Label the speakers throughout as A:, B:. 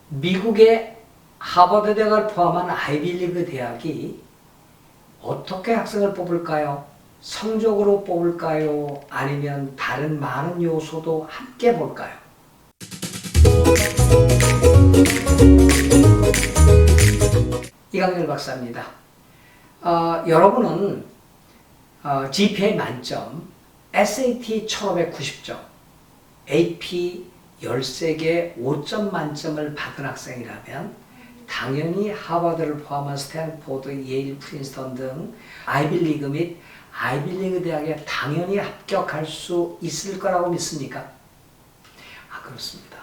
A: 미국의 하버드 대학을 포함한 아이비리그 대학이 어떻게 학생을 뽑을까요? 성적으로 뽑을까요? 아니면 다른 많은 요소도 함께 볼까요? 이강렬 박사입니다. 여러분은 GPA 만점, SAT 1590점, AP 13개 5점 만점을 받은 학생이라면 당연히 하버드를 포함한 스탠포드, 예일, 프린스턴 등 아이비리그 및 아이비리그 대학에 당연히 합격할 수 있을 거라고 믿습니까? 그렇습니다.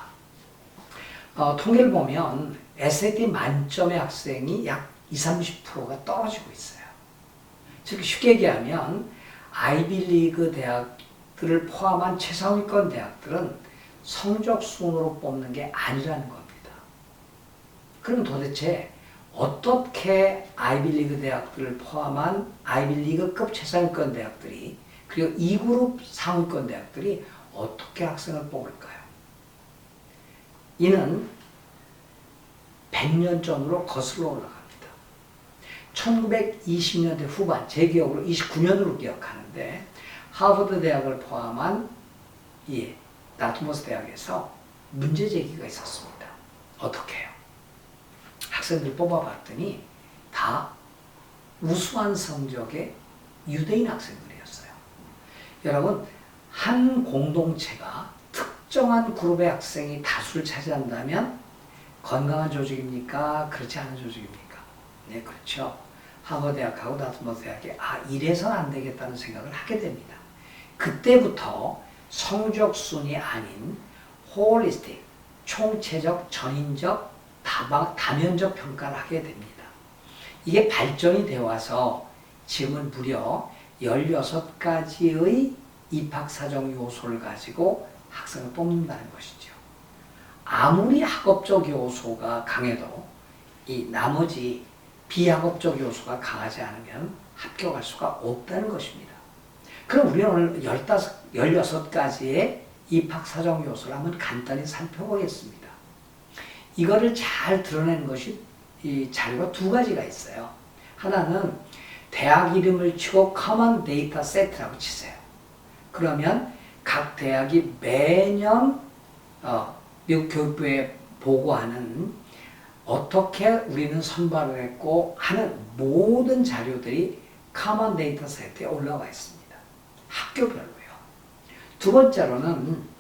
A: 통계를 보면 SAT 만점의 학생이 약 20, 30%가 떨어지고 있어요. 즉 쉽게 얘기하면 아이비리그 대학들을 포함한 최상위권 대학들은 성적 순으로 뽑는 게 아니라는 겁니다. 그럼 도대체 어떻게 아이비리그 대학들을 포함한 아이비리그급 최상위권 대학들이 그리고 2그룹 상위권 대학들이 어떻게 학생을 뽑을까요? 이는 100년 전으로 거슬러 올라갑니다. 1920년대 후반, 제 기억으로 29년으로 기억하는데 하버드 대학을 포함한 다트머스 대학에서 문제 제기가 있었습니다. 어떻게 해요? 학생들 뽑아봤더니 다 우수한 성적의 유대인 학생들이었어요. 여러분, 한 공동체가 특정한 그룹의 학생이 다수를 차지한다면 건강한 조직입니까? 그렇지 않은 조직입니까? 네, 그렇죠. 하버드 대학하고 다트머스 대학이 이래서는 안 되겠다는 생각을 하게 됩니다. 그때부터 성적순이 아닌 홀리스틱, 총체적, 전인적, 다면적 평가를 하게 됩니다. 이게 발전이 되어 와서 지금은 무려 16가지의 입학사정 요소를 가지고 학생을 뽑는다는 것이죠. 아무리 학업적 요소가 강해도 이 나머지 비학업적 요소가 강하지 않으면 합격할 수가 없다는 것입니다. 그럼 우리는 오늘 16가지의 입학사정 요소를 한번 간단히 살펴보겠습니다. 이거를 잘 드러내는 것이 이 자료가 두 가지가 있어요. 하나는 대학 이름을 치고 커먼 데이터 세트라고 치세요. 그러면 각 대학이 매년 미국 교육부에 보고하는 어떻게 우리는 선발을 했고 하는 모든 자료들이 커먼 데이터 세트에 올라와 있습니다. 학교별로요. 두 번째로는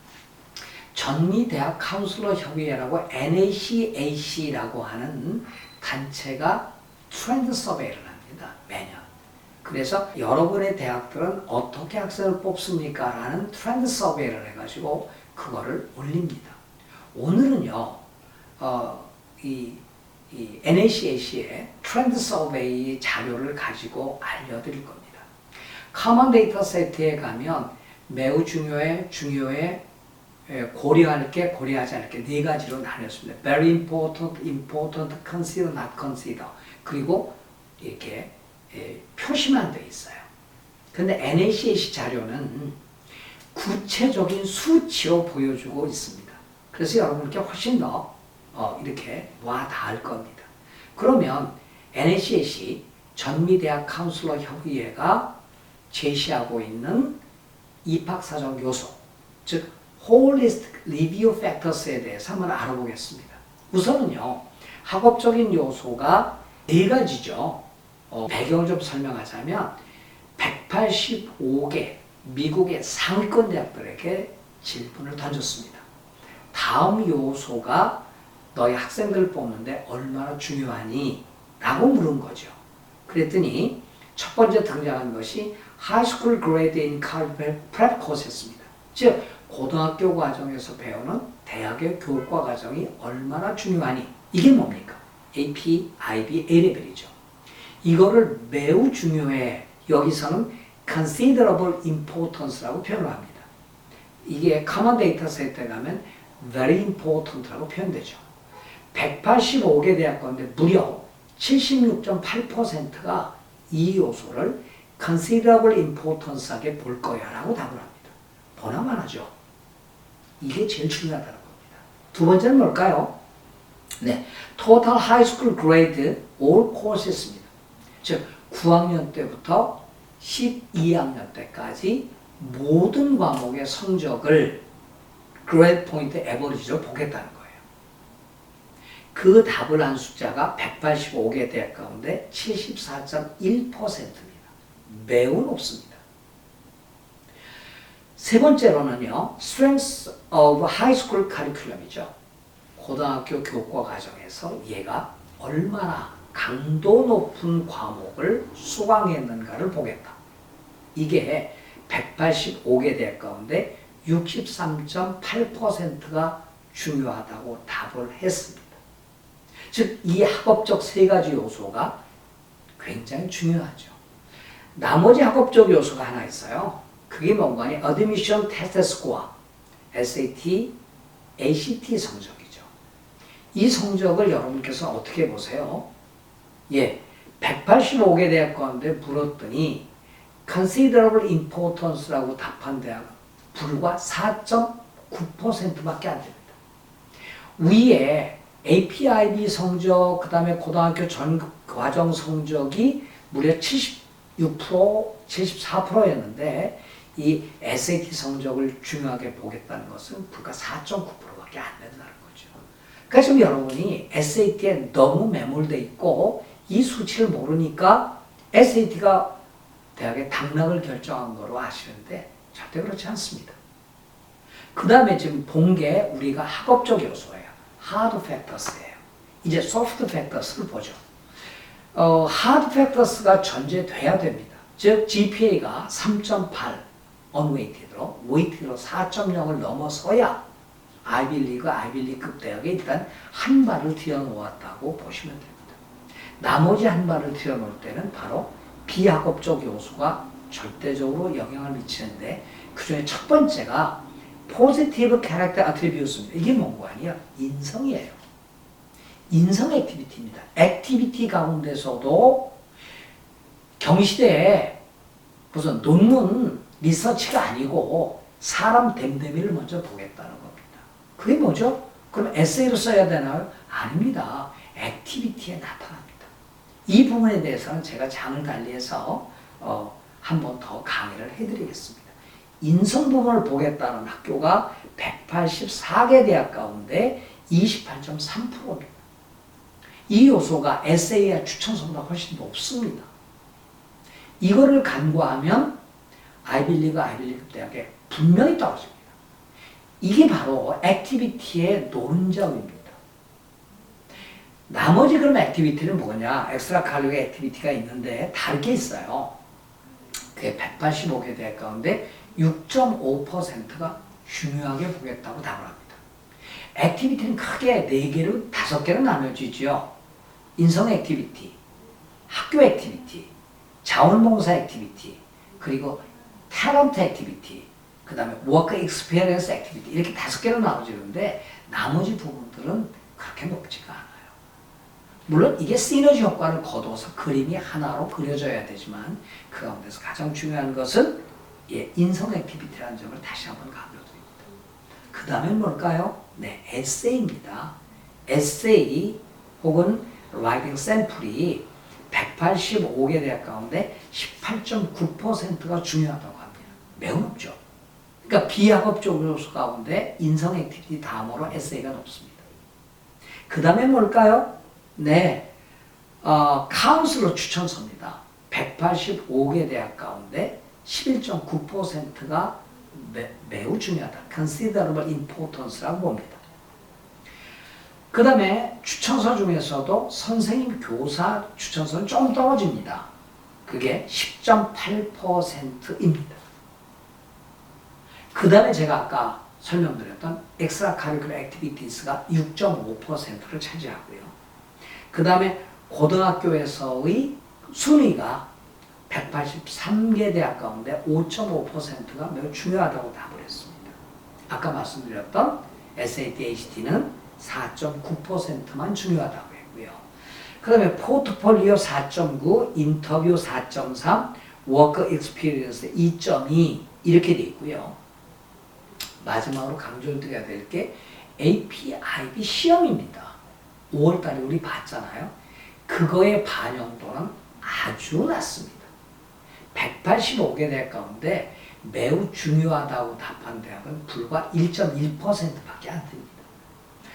A: 전미대학 카운슬러 협의회라고 NACAC라고 하는 단체가 트렌드 서베이를 합니다. 매년. 그래서 여러분의 대학들은 어떻게 학생을 뽑습니까? 라는 트렌드 서베이를 해가지고 그거를 올립니다. 오늘은요, 이 NACAC의 트렌드 서베이 자료를 가지고 알려드릴 겁니다. 커먼 데이터 세트에 가면 매우 중요해, 고려할 게, 고려하지 않을 게 네 가지로 나뉘었습니다. Very important, important, consider, not consider. 그리고 이렇게 표시만 되어 있어요. 근데 NACAC 자료는 구체적인 수치로 보여주고 있습니다. 그래서 여러분께 훨씬 더 이렇게 와 닿을 겁니다. 그러면 NACAC 전미대학 카운슬러 협의회가 제시하고 있는 입학사정 요소, 즉 Holistic Review Factors에 대해서 한번 알아보겠습니다. 우선은요, 학업적인 요소가 네 가지죠. 배경을 좀 설명하자면 185개 미국의 상위권 대학들에게 질문을 던졌습니다. 다음 요소가 너희 학생들 뽑는데 얼마나 중요하니? 라고 물은 거죠. 그랬더니 첫 번째 등장한 것이 High School Grade in College Prep Course였습니다. 즉 고등학교 과정에서 배우는 대학의 교육과 과정이 얼마나 중요하니? 이게 뭡니까? AP, IB, A레벨이죠. 이거를 매우 중요해. 여기서는 considerable importance라고 표현을 합니다. 이게 common data set에 가면 very important라고 표현되죠. 185개 대학 가운데 무려 76.8%가 이 요소를 considerable importance하게 볼 거야 라고 답을 합니다. 보나마나죠. 이게 제일 중요하다는 겁니다. 두 번째는 뭘까요? 네, Total High School Grade All Courses입니다. 즉 9학년 때부터 12학년 때까지 모든 과목의 성적을 그레이드 포인트 에버리지로 보겠다는 거예요. 그 답을 한 숫자가 185개 대학 가운데 74.1%입니다. 매우 높습니다. 세 번째로는요, Strengths of High School Curriculum이죠. 고등학교 교과 과정에서 얘가 얼마나 강도 높은 과목을 수강했는가를 보겠다. 이게 185개 대학 가운데 63.8%가 중요하다고 답을 했습니다. 즉, 이 학업적 세 가지 요소가 굉장히 중요하죠. 나머지 학업적 요소가 하나 있어요. 그게 뭔가 하니 Admission Test Score, SAT, ACT 성적이죠. 이 성적을 여러분께서 어떻게 보세요? 예, 185개 대학 가운데 물었더니 Considerable Importance라고 답한 대학은 불과 4.9%밖에 안 됩니다. 위에 APIB 성적, 그 다음에 고등학교 전 과정 성적이 무려 76%, 74%였는데 이 SAT 성적을 중요하게 보겠다는 것은 불과 4.9%밖에 안 된다는 거죠. 그러니까 지금 여러분이 SAT에 너무 매몰돼 있고 이 수치를 모르니까 SAT가 대학의 당락을 결정한 거로 아시는데 절대 그렇지 않습니다. 그 다음에 지금 본 게 우리가 학업적 요소예요. 하드 팩터스예요. 이제 소프트 팩터스를 보죠. 하드 팩터스가 전제돼야 됩니다. 즉 GPA가 3.8 unweighted로, weighted로 4.0을 넘어서야 아이빌리그, 아이빌리급 대학에 일단 한 발을 들여놓았다고 보시면 됩니다. 나머지 한 발을 들여놓을 때는 바로 비학업적 요소가 절대적으로 영향을 미치는데 그 중에 첫 번째가 포지티브 캐릭터 애트리뷰트입니다. 이게 뭔가 아니야? 인성이에요. 인성 액티비티입니다. 액티비티 가운데서도 경시대에 무슨 논문 리서치가 아니고 사람 댐댐이를 먼저 보겠다는 겁니다. 그게 뭐죠? 그럼 에세이로 써야 되나요? 아닙니다. 액티비티에 나타납니다. 이 부분에 대해서는 제가 장을 달리해서 한 번 더 강의를 해드리겠습니다. 인성 부분을 보겠다는 학교가 184개 대학 가운데 28.3%입니다. 이 요소가 에세이와 추천서보다 훨씬 높습니다. 이거를 간과하면 아이빌리그, 아이빌리급 대학에 분명히 떨어집니다. 이게 바로 액티비티의 노른자입니다. 나머지 그럼 액티비티는 뭐냐? 엑스트라 칼리그 액티비티가 있는데 다르게 있어요. 그게 185개 대학 가운데 6.5%가 중요하게 보겠다고 답을 합니다. 액티비티는 크게 4개로 5개로 나눠지죠. 인성 액티비티, 학교 액티비티, 자원봉사 액티비티, 그리고 탤런트 액티비티, 그 다음에 워크 익스피리언스 액티비티 이렇게 5개로 나눠지는데 나머지 부분들은 그렇게 높지가 않아요. 물론 이게 시너지 효과를 거둬서 그림이 하나로 그려져야 되지만 그 가운데서 가장 중요한 것은 인성 액티비티라는 점을 다시 한번 강조드립니다. 그 다음에 뭘까요? 네, 에세이입니다. 에세이 혹은 라이팅 샘플이 185개 대학 가운데 18.9%가 중요하다고 합니다. 매우 높죠. 그러니까 비학업적 요소 가운데 인성 액티비티 다음으로 에세이가 높습니다. 그 다음에 뭘까요? 네, 카운슬러 추천서입니다. 185개 대학 가운데 11.9%가 매우 중요하다. Considerable importance라고 봅니다. 그 다음에 추천서 중에서도 선생님, 교사 추천서는 좀 떨어집니다. 그게 10.8%입니다. 그 다음에 제가 아까 설명드렸던 엑스트라 커리큘러 액티비티스가 6.5%를 차지하고요. 그 다음에 고등학교에서의 순위가 183개 대학 가운데 5.5%가 매우 중요하다고 답을 했습니다. 아까 말씀드렸던 SAT, ACT는 4.9%만 중요하다고 했고요. 그 다음에 포트폴리오 4.9, 인터뷰 4.3, 워크 익스피리언스 2.2 이렇게 돼 있고요. 마지막으로 강조드려야 될 게 APIB 시험입니다. 5월 달에 우리 봤잖아요. 그거의 반영도는 아주 낮습니다. 185개 대학 가운데 매우 중요하다고 답한 대학은 불과 1.1%밖에 안 됩니다.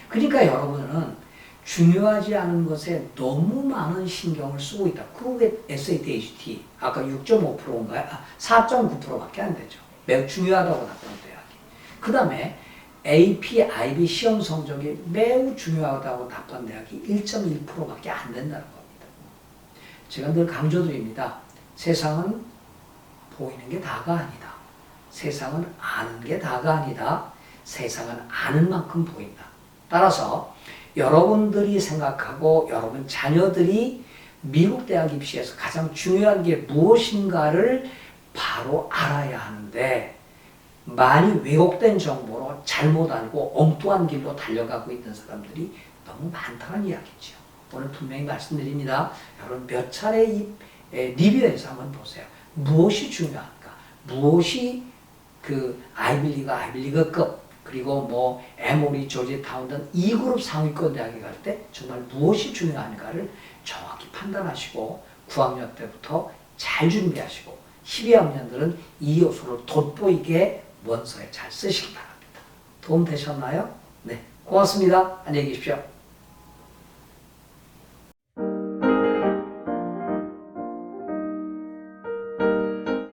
A: 그러니까 여러분은 중요하지 않은 것에 너무 많은 신경을 쓰고 있다. 그게 SAT, ACT 아까 6.5%인가요? 4.9%밖에 안 되죠. 매우 중요하다고 답한 대학이. 그 다음에 AP, IB 시험 성적이 매우 중요하다고 답한 대학이 1.1%밖에 안 된다는 겁니다. 제가 늘 강조드립니다. 세상은 보이는 게 다가 아니다. 세상은 아는 게 다가 아니다. 세상은 아는 만큼 보인다. 따라서 여러분들이 생각하고 여러분 자녀들이 미국 대학 입시에서 가장 중요한 게 무엇인가를 바로 알아야 하는데 많이 왜곡된 정보로 잘못 알고 엉뚱한 길로 달려가고 있는 사람들이 너무 많다는 이야기죠. 오늘 분명히 말씀드립니다. 여러분 몇 차례 리뷰해서 한번 보세요. 무엇이 중요한가? 무엇이 그 아이빌리그급 그리고 뭐 에모리, 조지타운 등 2그룹 상위권 대학에 갈 때 정말 무엇이 중요한가를 정확히 판단하시고 9학년 때부터 잘 준비하시고 12학년들은 이 요소를 돋보이게 원서에 잘 쓰시기 바랍니다. 도움 되셨나요? 네, 고맙습니다. 안녕히 계십시오.